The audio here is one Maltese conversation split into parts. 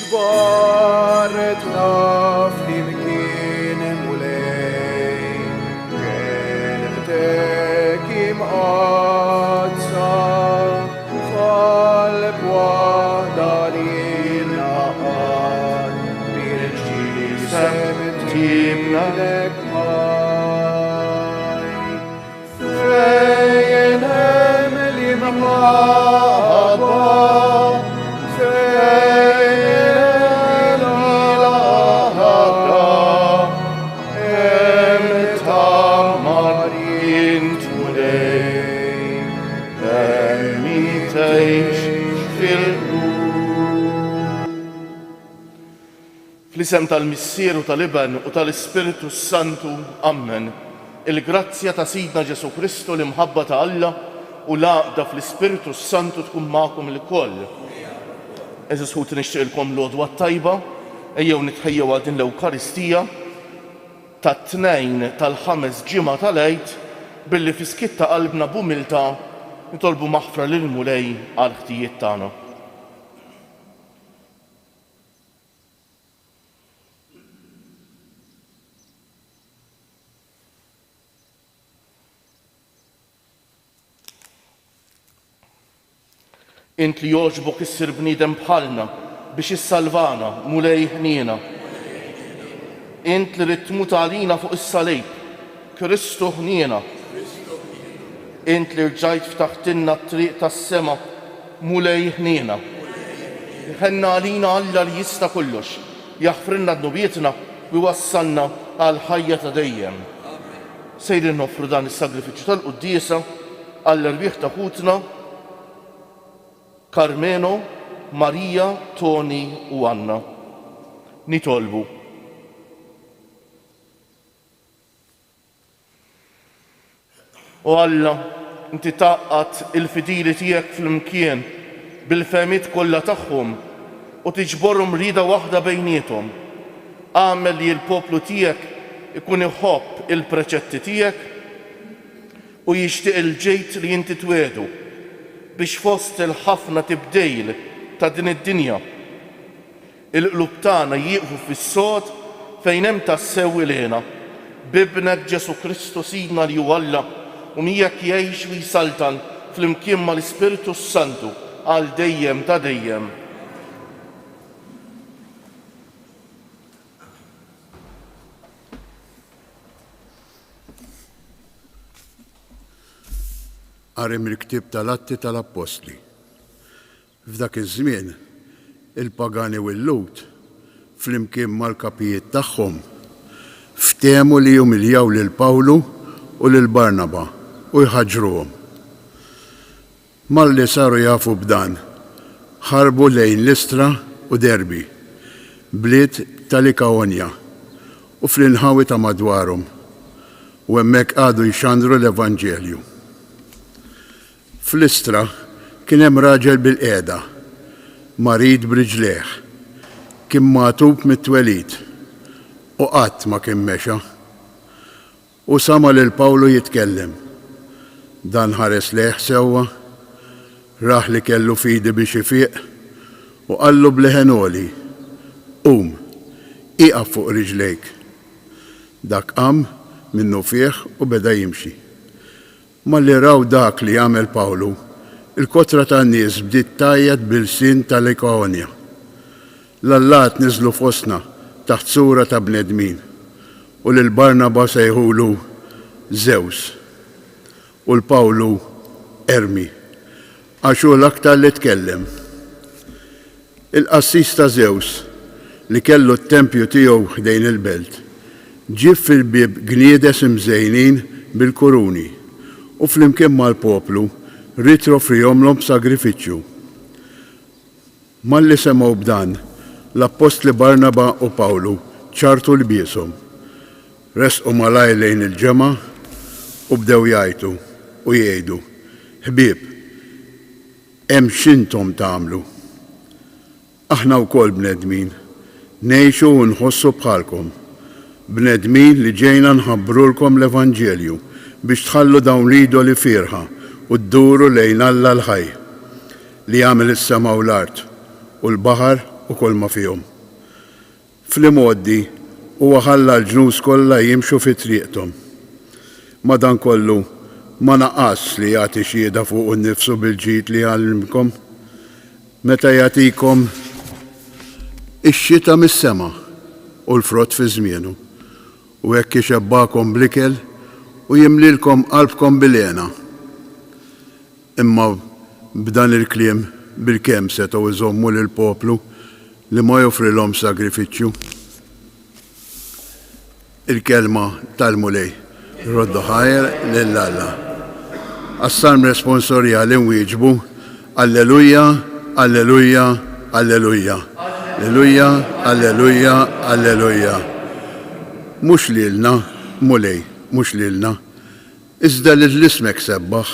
ġbartna flimkien mulej, kelbtek imqazza, f'qalb waħda li naqad, bil-ġisem tibna lek ħaj. Fejn hemm l-imħabba, Fl-isem tal-Missieru tal-Iben u tal-Ispiritu Santu, Amen. Il-grazzja ta' Sidna Ġesu Kristu l-imħabba ta' Alla u l-għaqda fl-Ispiritu Santu tkun magħkom il-koll. Eżis ħut nixtieqilkom l-għodwa tajba, ejjew nitħejjew għal din l-Ewkaristija tat-tnejn tal-ħames ġimgħa tal-Għid billi fi skitta qalbna b'umiltà nitolbu maħfra lil mulej għal ħtijiet tagħna. Int li jogħġbok issir bniedem bħalna biex issalvana mulej ħniena. Int li rid tmut għalina fuq is-salib, Kristu ħniena. Int li rġajt ftaħtilna t-triq tas-sema mulej ħniena. Ħenna għalina Alla li jista' kollox, jaħfrilna d-nubietna u wassalna għal ħajja ta' dejjem. Sejrin noffru dan is-sagrifiċċju tal-Quddiesa għall-rbieħ ta' ħutna Carmeno, Marija, Toni u Anna. Nitolbu. O Alla, inti taqqat il-fidili tiegħek fl-imkien bil-fehmiet kollha tagħhom u tiġborhom rieda waħda bejniethom. Għamel li l-poplu tiegħek ikun iħobb il-preċetti tiegħek u jixtieq il-ġejt li inti twedu biex fost il-ħafna tibdejl ta' din id-dinja il-qlub tagħna jieqfu fis-sod fejn hemm tassew ilena b'ibnek Ġesu Kristu Sidna li hu Alla u miegħek jgħix u jsaltan flimkien mal-Ispiritu Santu għal dejjem ta' dejjem. Għarem il-ktib tal-Atti tal-Apostli. F'dak iż-żmien, il-pagani u l-Lut, flimkien mal-kapijiet tagħhom, ftehmu li jumiljaw lil Pawlu u lil Barnaba u jħaġruhom. Malli saru jafu b'dan, ħarbu lejn Listra u Derbi, bliet tal-Ikawonja u fl-inħawi ta' madwarhom, u hemmhekk għadu jxandru l-Evanġelju. Fl-Listra kien hemm raġel bil-qiegħda, marid b'riġlejh, kien magħtub mit-twelid u qatt ma kien mexa. U sama lil Pawlu jitkellem. Dan ħares lejh sewwa, raħ li kellu fidi biex ifiq u qallu bleħenoli, qum, iqaf fuq riġlejk. Dak qam minnu fih u beda jimxi. Malli raw dak li jagħmel Pawlu, il-kotra tan-nies bdiet tajjed bil-sin tal-Ikawonja. L-allat niżlu fostna taħt sura ta' bnedmin u lil Barnaba sejħulu Zeus u l-Pawlu Ermi għax hu l-aktar li tkellem. Il-qassis ta' Zeus li kellu t-tempju tiegħu ħdejn il-belt ġib fil-bieb gniedes imżejnin bil-kuruni u flimkien mal-poplu rid joffrihomlhom sagrifiċċju. Malli semgħu b'dan, l-Apostli Barnaba u Pawlu ċartu l-bieshom, resqu malaj lejn il-ġemgħa u bdew jgħidu u jgħidu, ħbieb, hemm x'intom tagħmlu. Aħna wkoll bnedmin, ngħixu u nħossu bħalkom, bnedmin li ġejna nħabbrulkom l-Evanġelju biex tħallu dawn l-idoli firħa u dduru lejn Alla l-ħaj li jagħmel is-sema u l-art u l-baħar u kull ma fihom. Fl-imoddi huwa ħalla l-ġnus kollha jimxu fi triqthom. Madankollu ma naqqas li jagħti xhieda fuq innifsu bil-ġid li għallimkom meta jagħtikom ix-xita mis-sema u l-frott fi żmienu u hekk ixebbakom bl-ikel u jimlilkom qalbkom bil-għena. Imma b'dan il-kliem bil-kemm setgħu iżommu lill-poplu li ma joffrilhom sagrifiċċju. Il-kelma tal-mulej roddu ħajr lill-Alla. Għas-salm responsorjali nwieġbu Alleluja, Alleluja, Alleluja. Alleluja, Alleluja, Alleluja. Mhux lilna, mulej, mhux lilna. Iżda l-ismek sebbaħ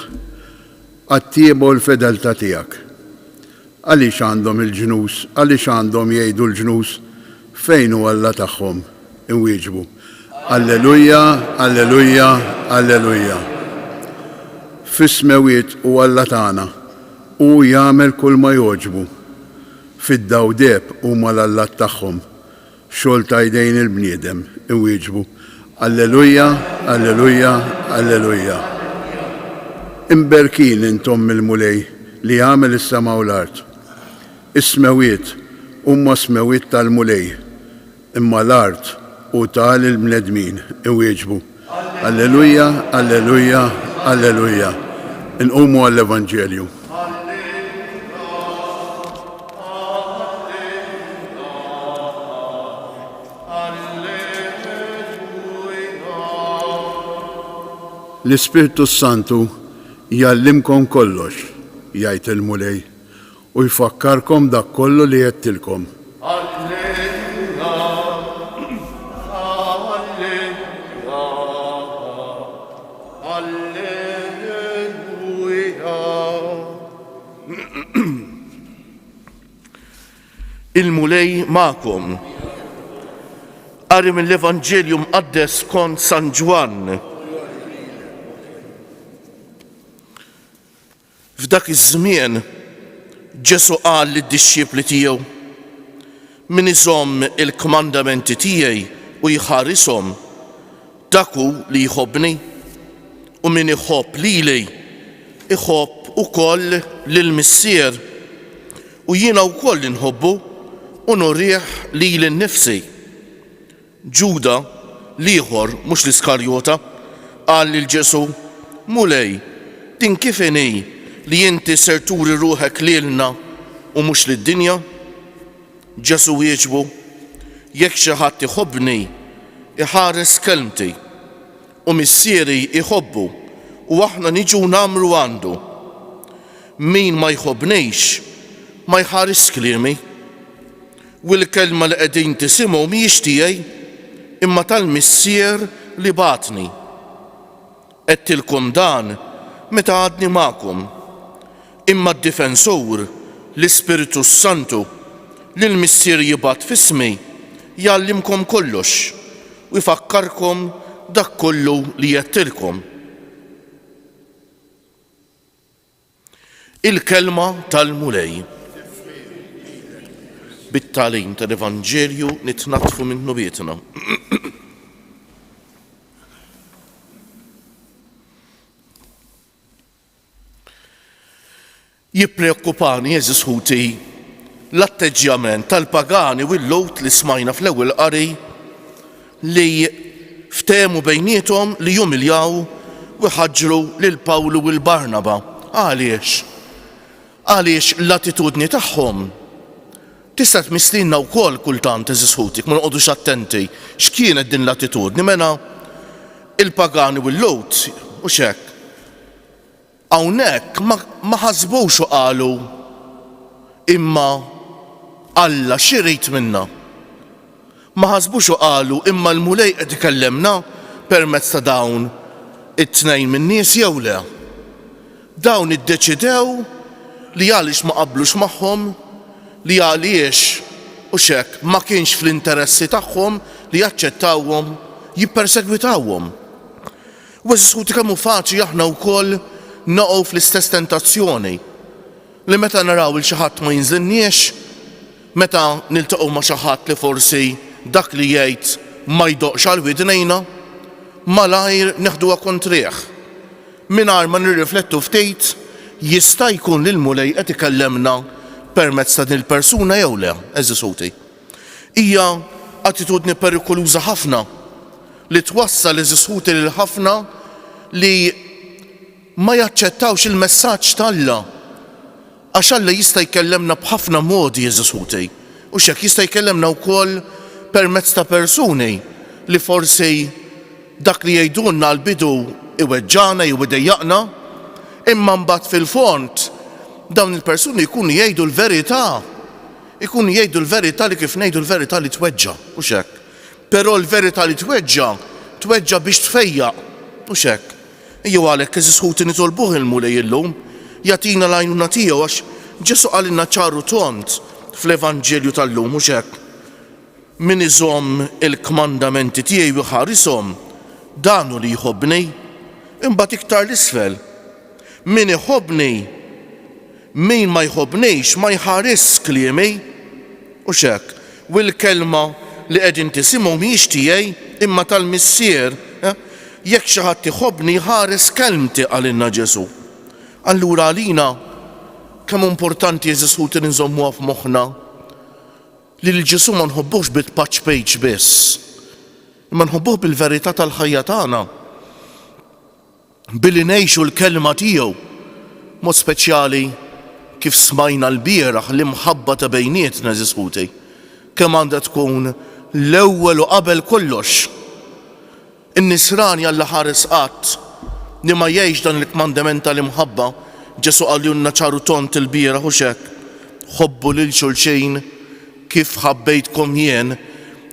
għat-tieba u l-fedeltà tiegħek. Għaliex għandhom il-ġnus, għaliex għandhom jgħidu l-ġnus fejn hu Alla tagħhom inwieġbu. Alleluja, Alleluja, Alleluja. Fis-smewiet u Alla tagħna u jagħmel kull ma jogħġbu. Fid-dawdeb huma l-Allat tagħhom. Xogħol ta' jdejn il-bniedem inwieġbu. Alleluja, Alleluja, Alleluja. Imberkin intom mill-mulej li jagħmel is-sema u l-art. Is-smewiet huma smewiet tal-mulej, imma l-art u tal il-bnedmin inwieġbu. Alleluja, Alleluja, Alleluja. Inqumu għall-Evanġelju. L-Ispiritu Santu jallimkom kollox, jgħid il-mulej, u jfakkarkom dak kollu li jettilkom. Il-mulej ma'kom. Qari mill-Evanġelju mqaddes skont San Ġwan. F'dak iż-żmien Ġesu qal lid-dixxipli tiegħu: min iżomm il-kmandamenti tiegħi u jħarishom dak hu li jħobbni, u min iħobb lili iħobb ukoll lill-Missier, u jiena wkoll inħobbu u nurih lili nnifsi. Ġuda l-ieħor mhux l-Iskarjota qal lil Ġesu: mulej, din kif inhi li inti ser turi ruħek lilna u mhux lid-dinja? Ġesu wieġbu: jekk xi ħadd iħobbni iħares kelmti, u missieri iħobbu u aħna niġu nagħmlu għandu. Min ma jħobbnix ma jħares kliemi. U l-kelma li qegħdin tisimgħu mhijiex tiegħi imma tal-Missier li bagħatni. Qedtilkom dan meta għadni magħkom. Imma d-difensur, l-Ispiritu Santu, li l-Missier jibgħat f'ismi, jgħallimkom kollox u jfakkarkom dak kollu li jettilkom. Il-kelma tal-mulej. Bit-tagħlim tal-Evanġelju nitnatfu minnu bietna. Jippreokkupani eżis ħuti l-atteġġjament tal-pagani u l-lowt li smajna fl-ewwel qari li ftehmu bejniethom li jumiljaw u jħaġġru lil Pawlu u l-Barnaba. Għaliex? Għaliex l-attitudni tagħhom tista' tmisslilna wkoll kultant eżis ħutik, ma noqogħdux attenti x'kienet din l-attitudni mela il-pagani u l-lowt u x'hekk. Hawnhekk ma ħasbux u qalu imma Alla xi rid minna. Ma ħasbux u qalu imma l-mulej qed ikellemna permezz ta' dawn it-tnejn min-nies jew le. Dawn iddeċidew li għaliex ma qablux magħhom, li għaliex u x'hekk ma kienx fl-interessi tagħhom li jaċċettawhom, jippersegwitawhom. U eżiskuti kemm hu faċli aħna wkoll noqgħu fl-istess tentazzjoni li meta naraw il xi ħadd ma jinżilniex meta niltaqgħu ma' xi ħadd li forsi dak li jgħid ma jdoqx għal widnejna, malajr neħduha kontrih. Mingħajr ma nirriflettu ftit jista' jkun li l-mulej qed ikellemna permezz ta' din il-persuna jew le, eżisuti. Hija attitudni perikoluża ħafna li twassal eżisuti lil ħafna li ma jaċċettawx il-messaġġ tal-Alla. Għax Alla jista' jkellemna b'ħafna modi eżisuti. U x'hekk jista' jkellemna wkoll permezz ta' persuni li forsi dak li jgħidulna l-bidu iweġġana jew idejjaqna, imma mbagħad fil-fond dawn il-persuni jkunu jgħidu l-verità. Ikunu jgħidu l-verità li kif ngħidu l-verità li tweġġa' u x'hekk. Però l-verità li tweġġa' biex tfejjaq u x'hekk. Ejjew għalhekk eżisħuti nitolbuh il-mulej illum jagħtina l-għajnuna tiegħu għax Ġesu qalilna ċaru tont fl-Evanġelju tal-lum u x'hekk. Min iżomm il-kmandamenti tiegħi u ħarishom danu li jħobbni, imbagħad iktar l-isfel. Min iħobbni, min ma jħobbnix ma jħares kliemi u x'hekk. U l-kelma li qegħdin tisimgħu mhijiex tiegħi imma tal-Missier. Jekk xi ħadd iħobbni ħares kelmti għalilna Ġesu. Allura għalina kemm importanti eżisħuti nżommuha f'moħħna li l-Ġesu ma nħobbux bit-patch page biss, imma nħobbuh bil-verità tal-ħajja tagħna. Billi ngħixu l-kelma tiegħu mod speċjali kif smajna l-bieraħ l-imħabba ta' bejnietna eżisħuti. Kemm għandha tkun l-ewwel u qabel kollox. In-nisrani Alla ħares qatt li ma jgħix dan il-kmandament tal-imħabba. Ġesu qalilna ċaru tont il-bieraħ u x'hekk. Ħobbu lil xulxejn kif ħabbejtkom jien.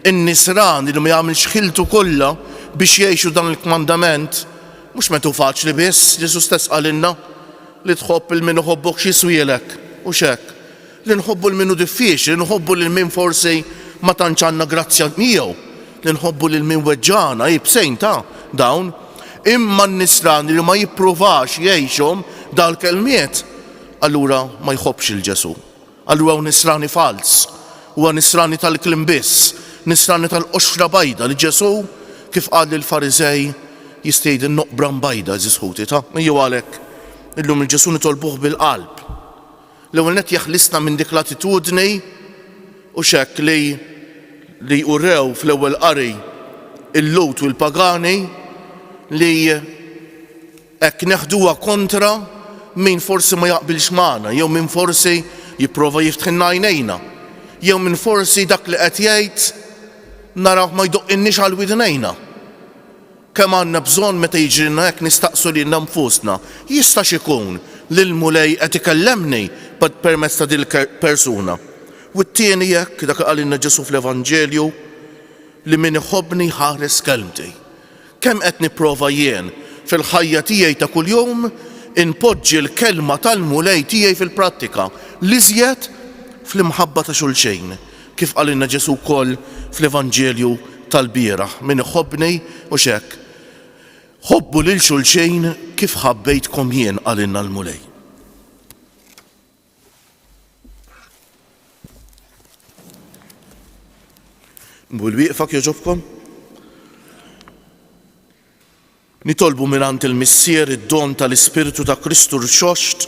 In-nisrani li ma jagħmilx ħiltu kollha biex jgħixu dan il-kmandament mhux metu faċli biss. Ġesu stess qalilna li tħobb il-min iħobbok x'jiswielek u x'hekk. Li nħobbu l-minu diffiċli, li nħobbu lil min forsi ma tantx għandna grazzja miegħu, li nħobbu lil min weġġana jibsejn ta' dawn. Imma n-nisrani li ma jippruvax jgħixhom dal-kelmiet, allura ma jħobbx il-Ġesu. Allura hu nisrani fals, huwa nisrani tal-kliem biss, nisrani tal-qoxra bajda li Ġesu kif qal lill-Farizej jista' jgħid in-noqbra mbajda eżisħuti ta' ejjew għalhekk illum il-Ġesu nitolbuh bil-qalb. L-ewwel nett jeħlisna minn dik l-attitudni u x'hekk li urew fl-ewwel qari il-Lut u l-pagani li hekk neħduha kontra min forsi ma jaqbilx magħna, jew min forsi jipprova jiftħilna għajnejna, jew min forsi dak li qed jgħid naraw ma jdoqqinniex għal widnejna. Kemm għandna bżonn meta jiġrilna hekk nistaqsu lilna nfusna, jistax ikun li l-mulej qed ikellemni permezz ta' din il-persuna. U t-tieni hekk dak qalilna Ġesu fl-Evanġelju li min iħobbni ħares kelmti. Kemm qed nipprova jien fil-ħajja tiegħi ta' kuljum inpoġġi l-kelma tal-mulej tiegħi fil-prattika li żjed fl-imħabba ta' xulxejn. Kif qalilna Ġesu wkoll fl-Evanġelju tal-bieraħ min iħobbni u x'hekk. Ħobbu lil xulxejn kif ħabbejtkom jien qalilna l-mulej. Bil-wieqfak jogħġobkom? Nitolbu mingħand il-Missier id-don tal-Ispiritu ta' Kristu rxoxt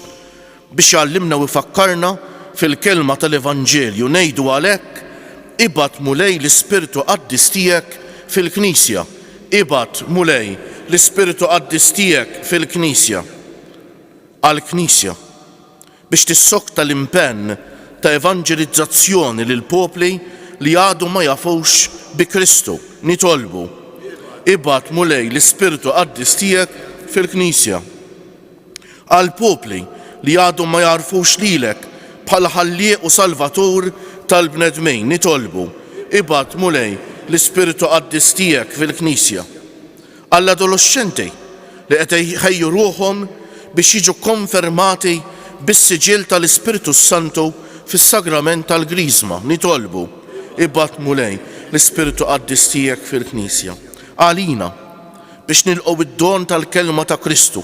biex jgħallimna u jfakkarna fil-kelma tal-Evanġelju ngħidu għalhekk ibgħat mulej l-Ispiritu qaddis tiegħek fil-Knisja. Ibgħat mulej l-Ispiritu qaddis tiegħek fil-Knisja. Għall-Knisja biex tissokta l-impenn ta' evanġelizzazzjoni lil popli li għadu ma jafux bi Kristu. Nitolbu ibgħat mulej l-Ispiritu qaddis tiegħek fil-Knisja. Għal popli li għadu ma jarfux lilek bħala ħallieq u salvatur tal-bnedmin. Nitolbu ibgħat mulej l-Ispiritu qaddis tiegħek fil-Knisja. Għall-adolescenti li qed iħejju ruħhom biex jiġu konfermati bis-siġil tal-Ispiritu Santu fis-sagrament tal-Griżma. Nitolbu ibgħat mulej l-Ispiritu qaddis tiegħek fil-Knisja. Għalina biex nilqgħu id-don tal-kelma ta' Kristu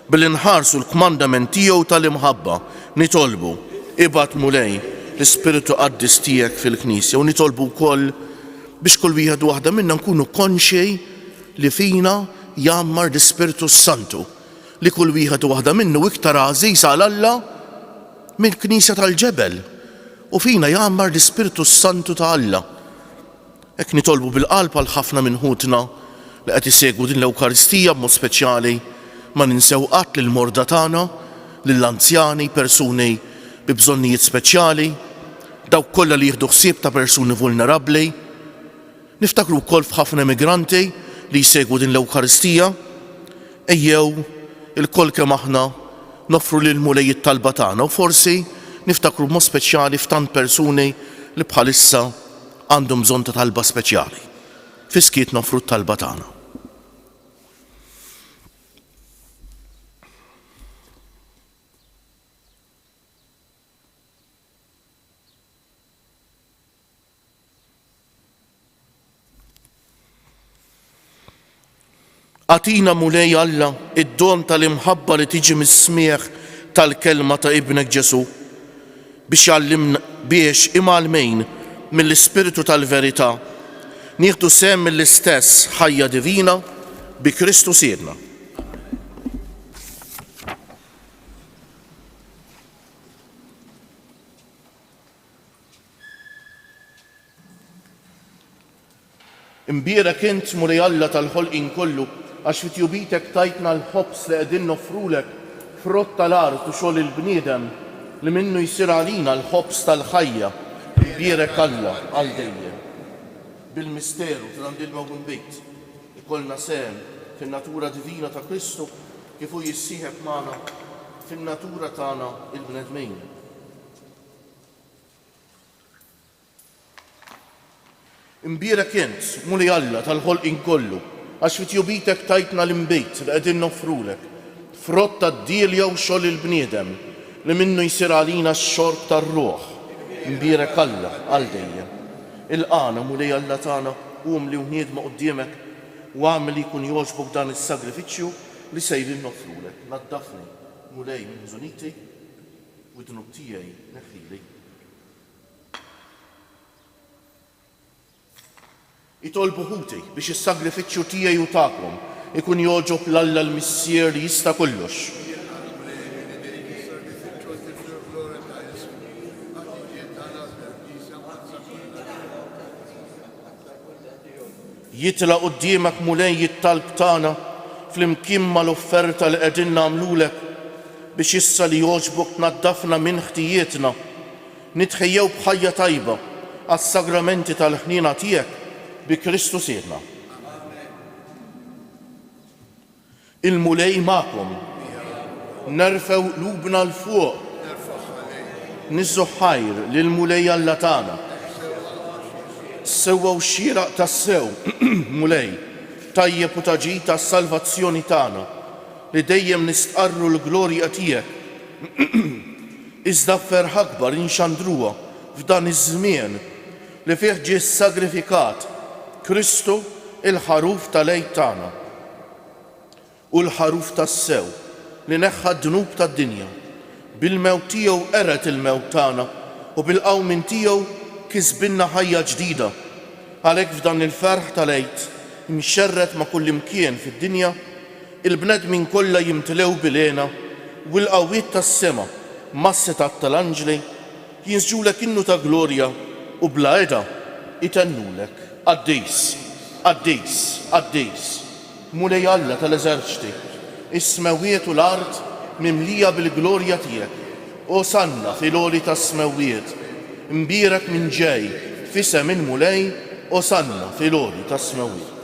billi nħarsu l-kmandament tiegħu tal-imħabba. Nitolbu ibgħat mulej l-Ispiritu Qaddis tiegħek fil-Knisja u nitolbu wkoll biex kull wieħed waħda minna nkunu konxi li fina jammar l-Ispiritu Santu li kull wieħed waħda minnu iktar għażiż għal Alla mill-Knisja tal-ġebel u fina jammar l-Ispiritu Santu ta' Alla. Hekk nitolbu bil-qalb għal ħafna minn ħutna li qed isegwu din l-Ewkaristija b'mod speċjali ma ninsew qatt lill-morda tagħna, lill-anzjani, persuni bi bżonnijiet speċjali, dawk kollha li jieħdu ħsieb ta' persuni vulnerabbli. Niftakru wkoll f'ħafna immigranti li jsegwu din l-Ewkaristija, ejjew il-koll kemm aħna noffru lil mulej it-talba tagħna u forsi niftakru b'mod speċjali f'tant persuni li bħalissa għandhom bżonn ta' talba speċjali. Fiskiet noffru t-talba tagħna. Għatina mulej Alla id-don tal-imħabba li tiġi mis-smieħ tal-kelma ta' ibnek Ġesu biex imalmejn mill-Ispiritu tal-verità nieħdu sehem mill-istess ħajja divina bi Kristu Siedna. Imbierek int mulej Alla tal-ħolqien kollu għax fit-jubitek tajtna l-ħobs li qegħdin nofrulek frott tal-art u xogħol il-bniedem li minnu jsir għalina l-ħobs tal-ħajja. Imbierek Alla għal dejjem. Bil-misteru tal-għandilmawgun bejt ikollna sehem fin-natura divina ta' Kristu kif hu jissieħeb magħna fin-natura tagħna il-bnedmin. Imbierek int mulej Alla tal-ħolqien kollu għax fit-jubitek tajtna l-imbejt li qegħdin nofrulek frott tad-dilja u xogħol il-bniedem li minnu jsir għalina x-xorb tar-ruħ. Imbierek Alla għal dejjem. Il-qana mulej Alla tagħna qum li wniedma quddiemek u għamel li jkun jogħġbok dan is-sagrifiċċju li sejrin nofrulek. Naddafni mulej minn ħżuniti u d-dnub tiegħi neħħili. Itolbu ħuti biex is-sagrifiċċju tiegħi u tagħkom ikun jogħġob l-Alla l-Missier li jista' kollox. Jitla quddiemek mulej it-talb tagħna flimkien mal-offerta li qegħdin nagħmlulek biex issa li jogħġbok tnaddafna minn ħtijietna, nitħejjew b'ħajja tajba għas-sagramenti tal-ħniena tiegħek bi Kristu Siedna. Il-mulej magħkom, nerfew qlubna l-fuq, niżżu ħajr lill-mulej Alla tagħna. Sewwa xieraq tas-sew mulej tajjeb u taġid tas-salvazzjoni tagħna li dejjem nistqarru l-glorja tiegħek. Iżda b'ferħ akbar inxandruha f'dan iż-żmien li fih ġie sagrifikat Kristu il-ħaruf tal-għejd tagħna u l-ħaruf tas-sew li neħħa d-dnub tad-dinja. Bil-mewt tiegħu qeret il-mewt tagħna u bil-qawmin tiegħu kisbinna ħajja ġdida. Għalhekk f'dan il-ferħ tal-għejd imxerret ma' kull imkien fid-dinja il-bnedmin kollha jimtlew bil-għena u l-qawwiet tas-sema mas-setat tal-anġli jinsġulek innu ta' glorja u bla eda itennulek. Qaddis, qaddis, qaddis, mulej Alla tal-eżerċti, is-smewiet u l-art mimlija bil-glorja tiegħek. Osanna fil-għoli tas-smewiet, imbierek minn ġej f'isem il-mulej, osanna fil-għoli tas-smewiet.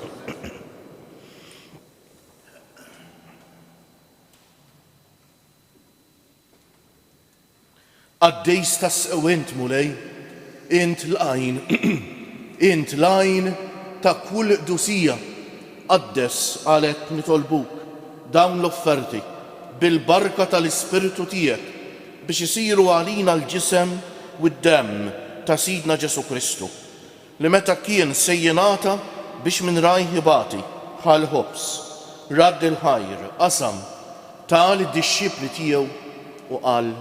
Qaddis tas-sewint mulej, int l-għajn int lajn ta' kull qdusija. Qaddes għalhekk nitolbuk dawn l-offerti bil-barka tal-Ispiritu tiegħek biex isiru għalina l-ġisem u d-demm ta' Sidna Ġesu Kristu li meta kien sejjenata biex minn rajh jibati bħal ħobs, radd il-ħajr, qasam tal id-dixxipli tiegħu u qal: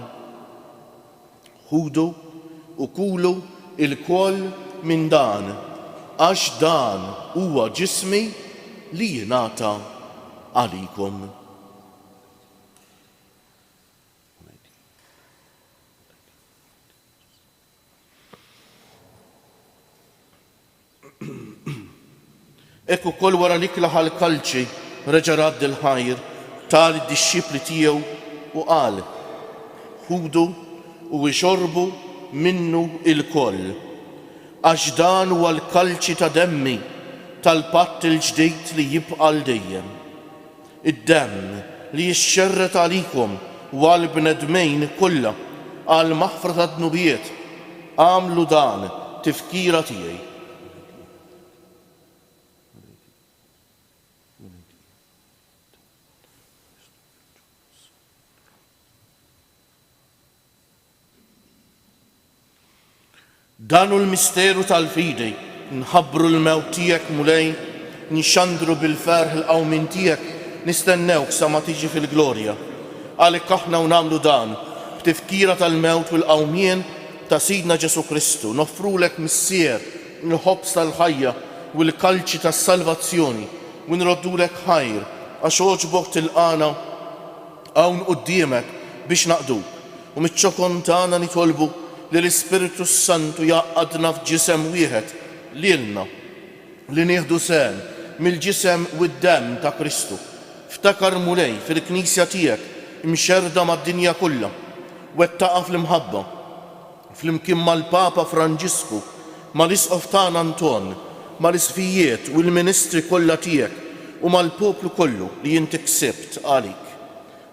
ħudu u kulu il-koll minn dan, għax dan huwa ġismi li jingħata għalikom. Ekku kol wara li klaħal kalċi reġa' radd il-ħajr tal id-dixxipli tiegħu u qal: ħudu u ixorbu minnu il-koll, għax dan huwa l-kalċi ta' demmi tal-patt il-ġdid li jibqa' l dejjem. Id-demm li jixxerret għalikom u għal bnedmejn kollha għal maħfra ta' dnubiet, għamlu dan tifkira tiegħi. Danu l-misteru tal-fidi, nħabbru l-mewt tiegħek mulej, nixxandru bil-ferħ il-qawmin tiegħek, nistennewk sa ma tiġi fil-glorja. Għalhekk aħna u nagħmlu dan b'tifkira tal-mewt u l-qawmien ta' Sidna Ġesu Kristu, noffrulek missier il-ħobs tal-ħajja u l-kalċi tas-salvazzjoni u nroddulek ħajr għax oġbok tilqana hawn quddiemek biex naqduk u miċ-ċokon tagħna nitolbu li l-Ispiritu Santu jaqadna f'ġisem wieħed lilna li nieħdu sehem mill-ġisem u d-demm ta' Kristu. Ftakar mulej fil-Knisja tiegħek imxerda mad-dinja kollha, wettaqa fl-imħabba fl-imkien mal-Papa Franġisku, mal-Isqof tagħna Anton, mal-isfijiet u l-ministri kollha tiegħek u mal-poplu kollu li inti ksibt għalik.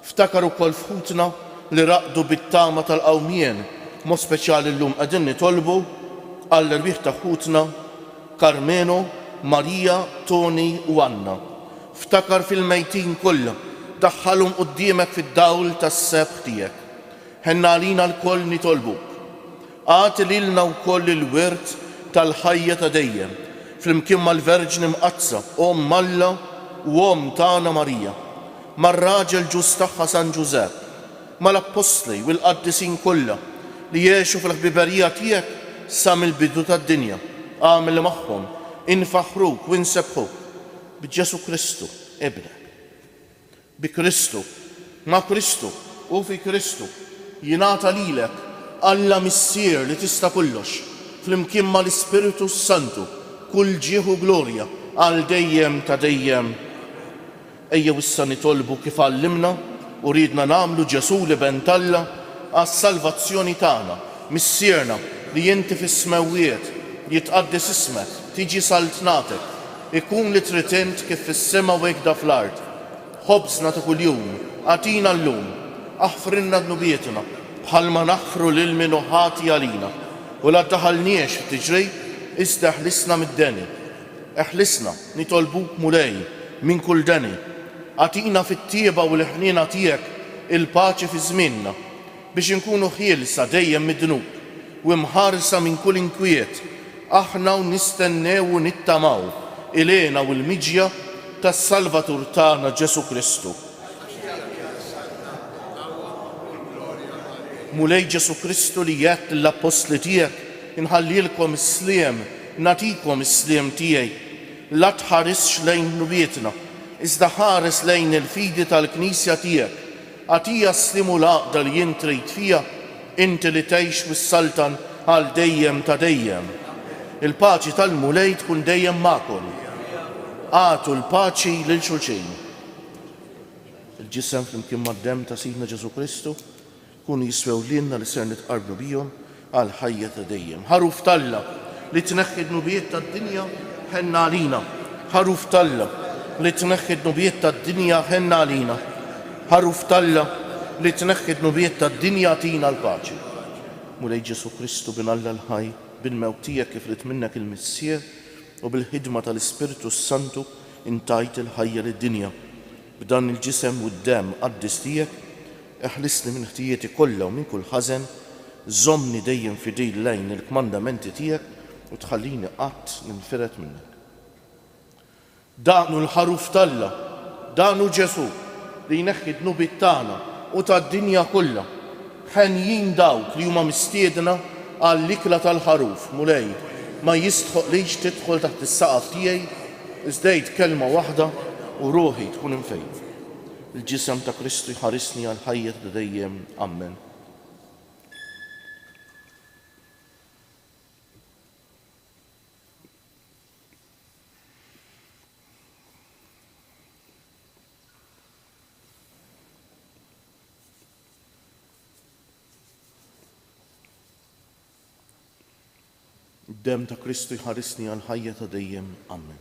Ftakar ukoll fħutna li raqdu bit-tama tal-qawmien, mod speċjali llum qegħdin nitolbu għall-rbieħ ta' ħutna Karmeno, Marija, Toni u Anna. Ftakar fil-mejtin kollha, daħħalhom quddiemek fid-dawl tas-sebħ tiegħek. Ħenna għalina l-koll nitolbuk. Għati lilna wkoll il-wirt tal-ħajja ta' dejjem, flimkien mal-Verġni Mqazza, Om Malla u Om tagħna Marija, mar-raġel ġus tagħha San Ġusepp, mal-Apostli u l-qaddisin kollha li jgħixu fil-ħbiberija tiegħek sa mill-bidu tad-dinja. Għamil magħhom, infaħruk u nsebħuk b'Ġesu Kristu ibnek. Bi Kristu, ma' Kristu u fi Kristu jingħata lilek Alla missier li tista' kollox, flimkien mal-Ispiritu Santu, kull ġieħu glorja għal dejjem ta' dejjem. Ejjew issa nitolbu kif għallimna u ridna nagħmlu Ġesu li bentalla għas-salvazzjoni tagħna, missierna li inti fis-smewwiet jitqaddis ismek, tiġi saltnatek, ikun li trid int kif fis-sema u hekk fl-ard. Ħobżna ta' kuljum, għatina llum, aħfrinna dnubietna bħalma naħfru lil min ħati għalina u la taħalniex f'tiġri iżda eħlisna mid-deni. Eħlisna nitolbuk mulej minn kull deni. Għatina fit-tieba u l-ħniena tiegħek il-paċi fi żmienna biex inkunu ħielsa dejjem mid-dnub u mħarsa minn kull inkwiet. Aħna u nistennew u nittamaw ilena u l-miġja tas-Salvatur tagħna Ġesu Kristu. Mulej Ġesu Kristu li jgħid l-apostli tiegħek inħallilkom is-sliem, natikom is-sliem tiegħi. La tħarisx lejn nubietna, iżda ħares lejn il-fidi tal-Knisja tiegħek. Għatija s-slimu l-għaqda li jien trid fija, inti li tgħix bis-saltan għal dejjem ta' dejjem. Il-paċi tal-mulej tkun dejjem magħkom. Għatu l-paċi lil xulxin. Il-ġisem flimkien mad-demm ta' Sidna Ġesu Kristu kun jiswew lilna li ser nitqarbu bihom għal ħajja ta' dejjem. Ħaruf talla li tneħħi d-nubijiet tad-dinja ħenna għalina. Ħaruf talla li tneħħi d-nubijiet tad-dinja ħenna għalina. Ħaruf talla li tneħħi d-nubijiet tad-dinja tina l-paċi. Mulej Ġesu Kristu bin Alla l-ħaj, bil-mewt tiegħek kif rid minnek il-missier u bil-ħidma tal-Ispiritu Santu intajt il-ħajja lid-dinja. B'dan il-ġisem u d-demm qaddis tiegħek eħlisni minn ħtijieti kollha u minn kull ħażen, żommni dejjem fidil lejn il-kmandamenti tiegħek u tħallini qatt ninfiret minnek. Danu l-ħaruf talla, danu Ġesu li jneħħi d-nubiet tagħna u tad-dinja kollha, ħenjin dawk li huma mistiedna għall-ikla tal-ħaruf, mulej, ma jistħoqlix tidħol taħt is-saqaf tiegħi, iżdejt kelma waħda u ruħi tkun imfejn. Il-ġisem ta' Kristu jħarisni għal ħajja ta' dejjem. Amen. Id-dem ta' Kristu jħarisni għal ħajja ta' dejjem. Amen.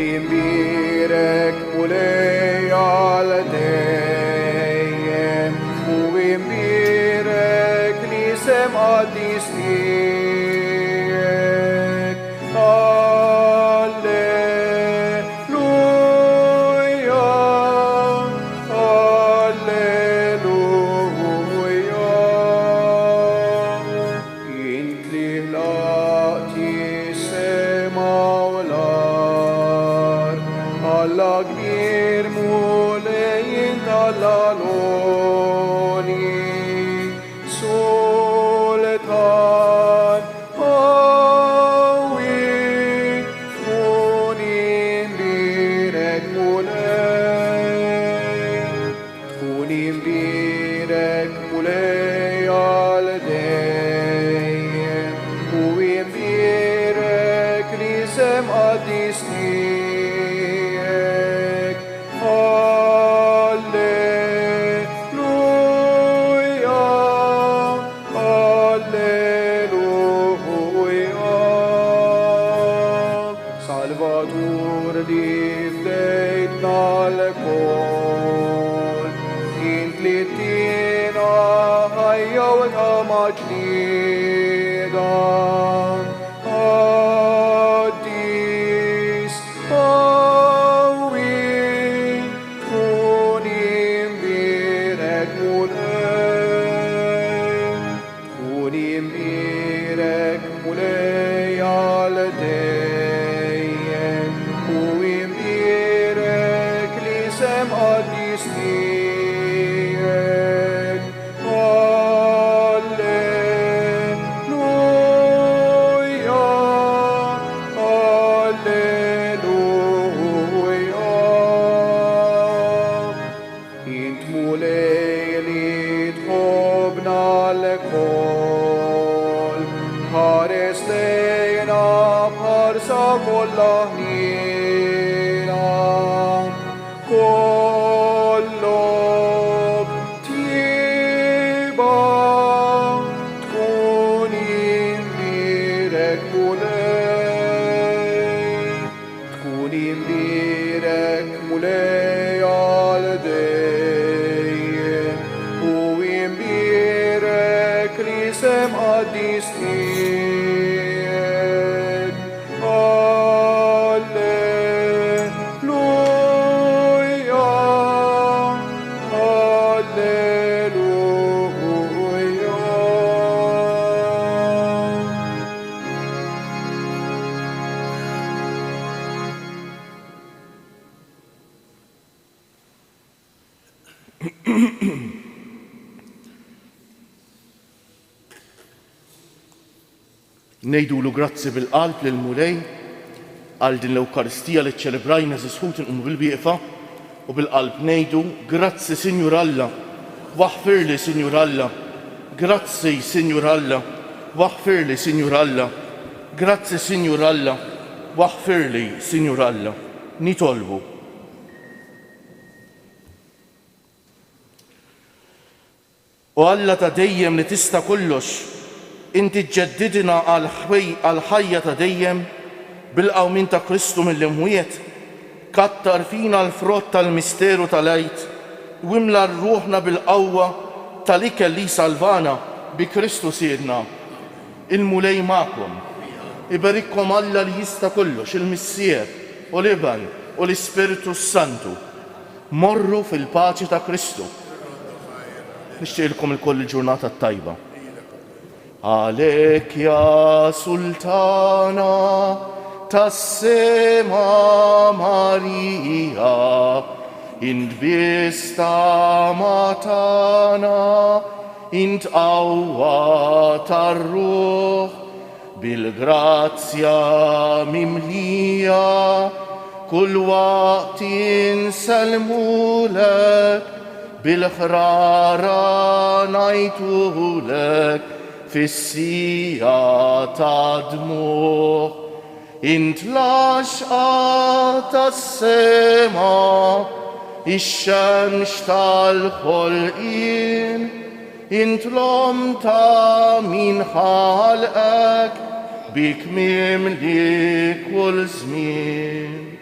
Imbirek mulej għal dejjem u imbirek li sem għaddis tiegħek. Alleluja, alleluja. Int li ħlaqti sema u l-ard, Alla kbir mulejn tal-għaloni, Sultan qawwi, tkun imbirek mulej għal dejjem u imbirek li sem għaddis tiegħek. Alleluja, alleluja. Salvatur li fdejtna l-kol, int li tina ħajja u tama ġdida. Għaddis qawwi, tkun imbirek mulej għal dejjem u imbirek li sem għaddis tiegħek. Alleluja, alleluja. Int mulej li tħobna l-kol, ħares lejna bħarsa kollha ħnina. Kollok tjiba, tkun imbirek mulej għal dejjem u imbirek li sem għaddis tiegħek. Alleluja, alleluja. Nejdulu grazzi bil-qalb lil-mulej għal din l-Ewkaristija li ċċelebrajna żisħut inqum bil-bieqfa u bil-qalb nejdu grazzi Sinjur Alla, waħfirli Sinjur Alla, grazzi Sinjur Alla, waħfirli Sinjur Alla, grazzi Sinjur Alla, waħfirli Sinjur Alla. Nitolbu. U Alla ta' dejjem li tista' kollox, inti tġeddidna għal ħajja ta' dejjem bil-qawmin ta' Kristu mill-imwiet, kattar fina l-frott tal-misteru tal-għajt, u imla rruħna bil-qawwa tal-ikel li salvana bi Kristu sidna. Il-mulej ma'kom, ibarikkom Alla li jista' kollox, il-Missier u l-Iban u l-Ispiritu Santu. Morru fil-paċi ta' Kristu. Nixtieqilkom il-koll il-ġurnata tajba. Għalek ja Sultana tas-sema Marija, int bista matana, int qawwa tar-ruħ, bil-grazzja mimlija, kull waqt insalmulek, bil-ħrara najtulek, fis-sija ta' dmuħ. Int laxqa tas-sema, ix-xemx tal-ħolqien, int l-om ta' min ħalqek, bik mimli kull żmien.